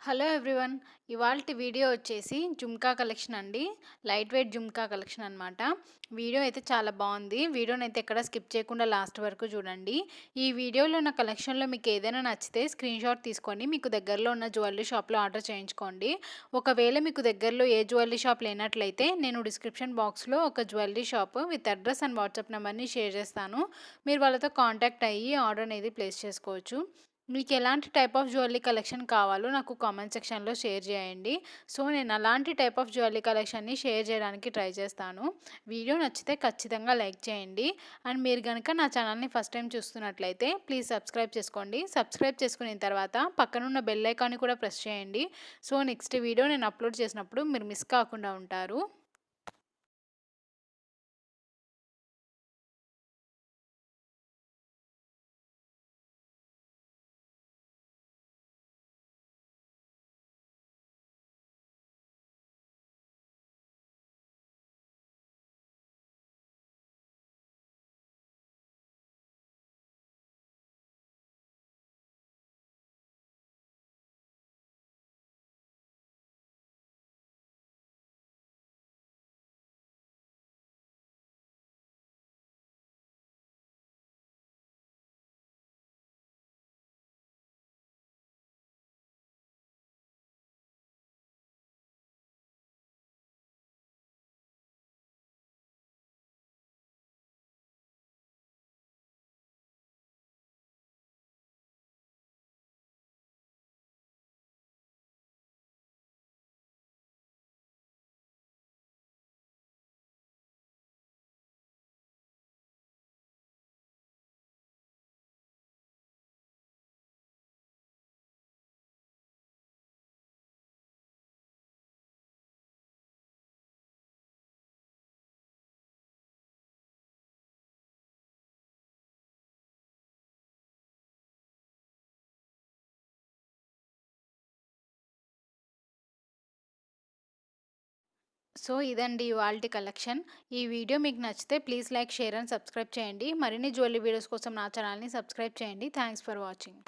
Hello everyone. ఇవాల్టి video వచ్చేసి jhumka collection అండి. లైట్ వెయిట్ జుమ్కా కలెక్షన్ అనమాట. వీడియో అయితే చాలా బాగుంది. వీడియోని అయితే ఎక్కడ స్కిప్ చేయకుండా లాస్ట్ వరకు చూడండి. ఈ వీడియోలో ఉన్న కలెక్షన్లో మీకు ఏదైనా నచ్చితే స్క్రీన్ షాట్ తీసుకొని మీకు దగ్గరలో ఉన్న జ్యువెలరీ షాప్లో ఆర్డర్ చేయించుకోండి. ఒకవేళ మీకు దగ్గరలో ఏ జ్యువెలరీ షాప్ లేనట్లయితే నేను డిస్క్రిప్షన్ బాక్స్లో ఒక jewellery shop with address and WhatsApp నెంబర్ని షేర్ చేస్తాను. మీరు వాళ్ళతో కాంటాక్ట్ అయ్యి ఆర్డర్ అనేది ప్లేస్ చేసుకోవచ్చు. మీకు ఎలాంటి టైప్ ఆఫ్ జ్యువెలరీ కలెక్షన్ కావాలో నాకు కామెంట్ సెక్షన్లో షేర్ చేయండి. సో నేను అలాంటి టైప్ ఆఫ్ జ్యువెలరీ కలెక్షన్ని షేర్ చేయడానికి ట్రై చేస్తాను. వీడియో నచ్చితే ఖచ్చితంగా లైక్ చేయండి. అండ్ మీరు కనుక నా ఛానల్ని ఫస్ట్ టైం చూస్తున్నట్లయితే ప్లీజ్ సబ్స్క్రైబ్ చేసుకోండి. సబ్స్క్రైబ్ చేసుకున్న తర్వాత పక్కనున్న బెల్ ఐకాన్ని కూడా ప్రెస్ చేయండి. సో నెక్స్ట్ వీడియో నేను అప్లోడ్ చేసినప్పుడు మీరు మిస్ కాకుండా ఉంటారు. సో ఇదండి ఇవాల్టి కలెక్షన్. ఈ వీడియో మీకు నచ్చితే please like, share and subscribe చేయండి. మరిన్ని జ్యువెలరీ వీడియోస్ కోసం నా ఛానల్ని సబ్స్క్రైబ్ చేయండి. Thanks for watching.